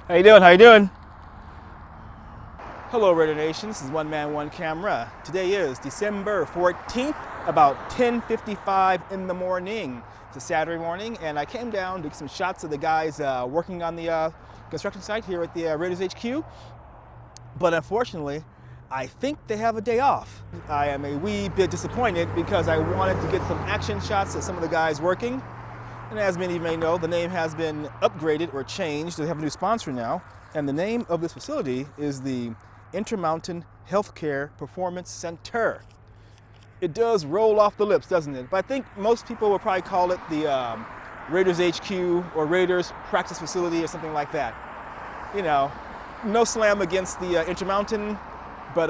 How you doing? How you doing? Hello, Raider Nation. This is One Man, One Camera. Today is December 14th, about 10:55 in the morning. It's a Saturday morning, and I came down to get some shots of the guys working on the construction site here at the Raiders HQ. But unfortunately, I think they have a day off. I am a wee bit disappointed because I wanted to get some action shots of some of the guys working. And as many of you may know, the name has been upgraded or changed. They have a new sponsor now. And the name of this facility is the Intermountain Healthcare Performance Center. It does roll off the lips, doesn't it? But I think most people would probably call it the Raiders HQ or Raiders Practice Facility or something like that. You know, no slam against the Intermountain, but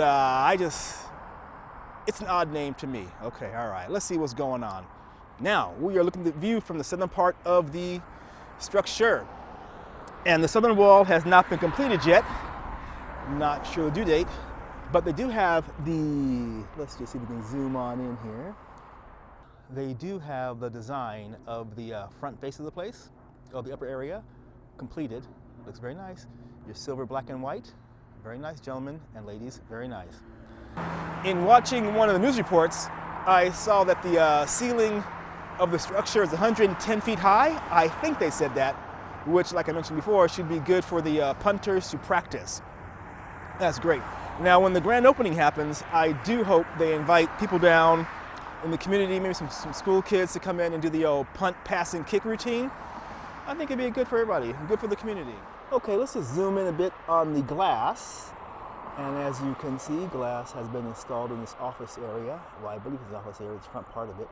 it's an odd name to me. Okay, all right, let's see what's going on. Now, we are looking at the view from the southern part of the structure. And the southern wall has not been completed yet. Not sure the due date, but they do have the, let's just see if we can zoom on in here. They do have the design of the front face of the place, of the upper area, completed. Looks very nice. Your silver, black, and white. Very nice, gentlemen and ladies, very nice. In watching one of the news reports, I saw that the ceiling of the structure is 110 feet high. I think they said that, which, like I mentioned before, should be good for the punters to practice. That's great. Now, when the grand opening happens, I do hope they invite people down in the community, maybe some school kids to come in and do the old punt, pass, and kick routine. I think it'd be good for everybody, good for the community. Okay, let's just zoom in a bit on the glass. And as you can see, glass has been installed in this office area. Well, I believe it's the office area, it's the front part of it.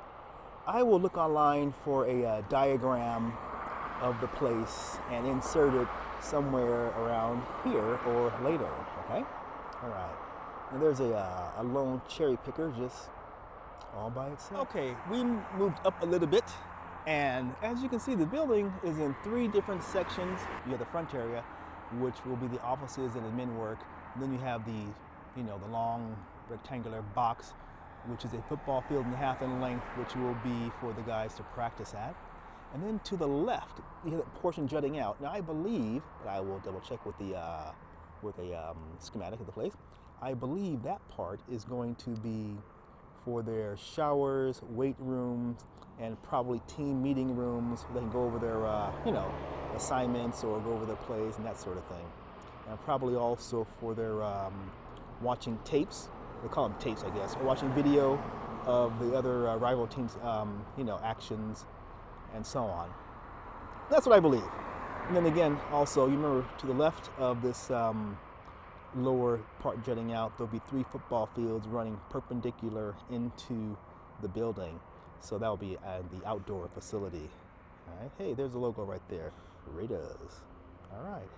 I will look online for a diagram of the place and insert it somewhere around here or later, okay? All right. And there's a lone cherry picker just all by itself. Okay, we moved up a little bit, and as you can see, the building is in 3 different sections. You have the front area, which will be the offices and admin work. And then you have the long rectangular box, which is a football field and a half in length, which will be for the guys to practice at. And then to the left, you have that portion jutting out. Now I believe, but I will double check with a schematic of the place. I believe that part is going to be for their showers, weight rooms, and probably team meeting rooms where they can go over their, assignments or go over their plays and that sort of thing. And probably also for their watching tapes. They call them tapes, I guess, or watching video of the other rival teams, actions and so on. That's what I believe. And then again, also, you remember to the left of this lower part jutting out, there'll be 3 football fields running perpendicular into the building. So that'll be the outdoor facility. All right, hey, there's the logo right there, Raiders. All right.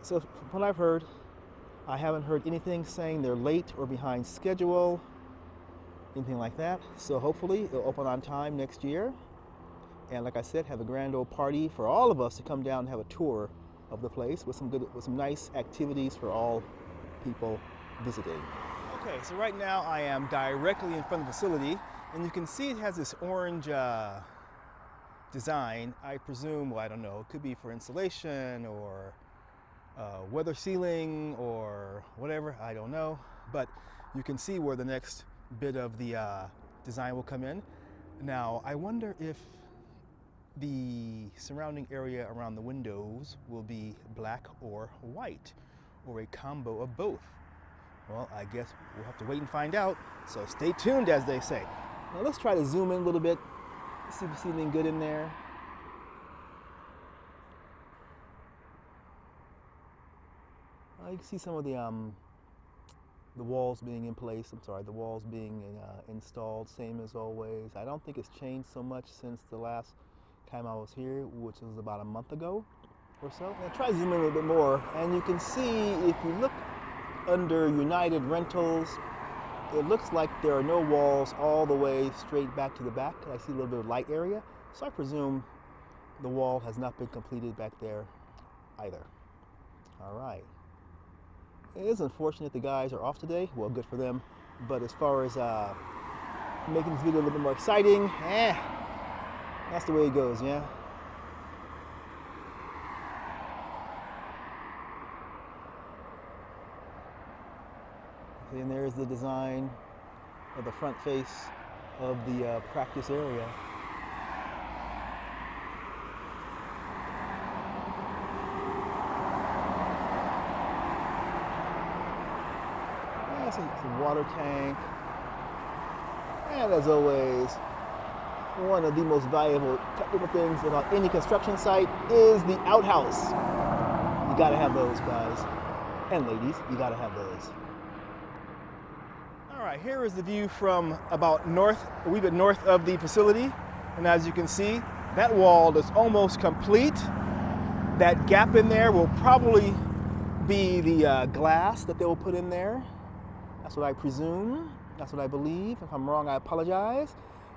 So from what I've heard, I haven't heard anything saying they're late or behind schedule, anything like that. So hopefully it'll open on time next year. And like I said, have a grand old party for all of us to come down and have a tour of the place with some nice activities for all people visiting. Okay, so right now I am directly in front of the facility, and you can see it has this orange design. I presume, well, I don't know, it could be for insulation or weather sealing or whatever, I don't know. But you can see where the next bit of the design will come in. Now, I wonder if the surrounding area around the windows will be black or white, or a combo of both. Well, I guess we'll have to wait and find out, so stay tuned, as they say. Now let's try to zoom in a little bit, see if we see anything good in there. You can see some of the walls being in place. The walls being installed, same as always. I don't think it's changed so much since the last time I was here, which was about a month ago or so. Now try to zoom in a little bit more, and you can see if you look under United Rentals, it looks like there are no walls all the way straight back to the back. I see a little bit of light area, so I presume the wall has not been completed back there either. All right. It is unfortunate the guys are off today. Well, good for them. But as far as making this video a little bit more exciting, that's the way it goes, yeah? And there's the design of the front face of the practice area. Yeah, some water tank. And as always, one of the most valuable technical things about any construction site is the outhouse. You gotta have those, guys. And ladies, you gotta have those. All right, here is the view from about a wee bit north of the facility. And as you can see, that wall is almost complete. That gap in there will probably be the glass that they will put in there. That's what I presume. That's what I believe. If I'm wrong, I apologize.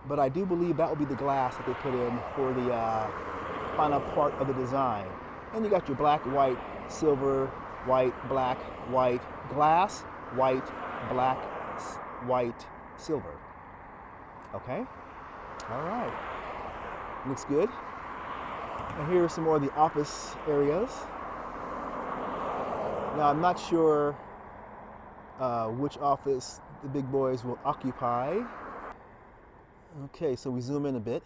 But I do believe that will be the glass that they put in for the final part of the design. And you got your black, white, silver, white, black, white, glass, white, black, white, silver. Okay? All right. Looks good. And here are some more of the office areas. Now, I'm not sure which office the big boys will occupy. Okay, so we zoom in a bit,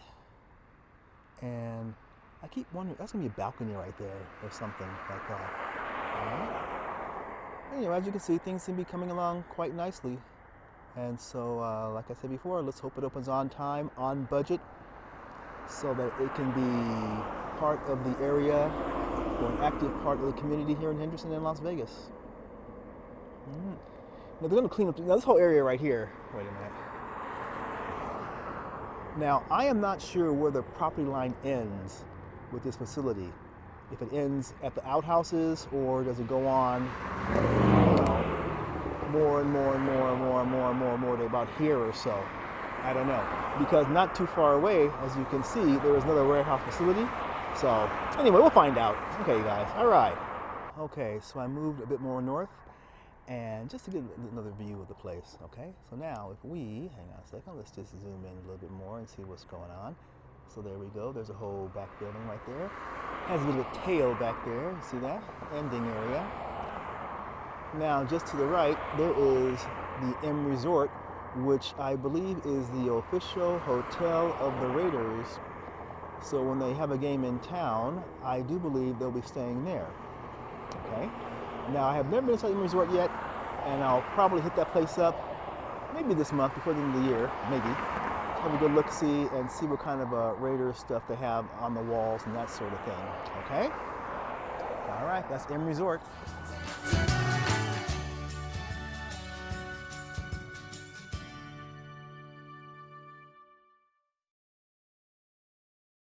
and I keep wondering, that's gonna be a balcony right there or something like that. All right. Anyway, as you can see, things seem to be coming along quite nicely. And so, like I said before, let's hope it opens on time, on budget, so that it can be part of the area, or an active part of the community here in Henderson and Las Vegas. Now they're gonna clean up this whole area right here. Wait a minute. Now, I am not sure where the property line ends with this facility. If it ends at the outhouses, or does it go on, more and more and more and more and more and more and more to about here or so. I don't know. Because not too far away, as you can see, there is another warehouse facility. So, anyway, we'll find out. Okay, you guys. All right. Okay, so I moved a bit more north, and just to get another view of the place, okay? So now if we, hang on a second, let's just zoom in a little bit more and see what's going on. So there we go, there's a whole back building right there. Has a bit of a tail back there, you see that? Ending area. Now just to the right, there is the M Resort, which I believe is the official hotel of the Raiders. So when they have a game in town, I do believe they'll be staying there, okay? Now, I have never been to the resort yet, and I'll probably hit that place up maybe this month before the end of the year, maybe. Have a good look-see and see what kind of Raiders stuff they have on the walls and that sort of thing, okay? All right, that's M Resort.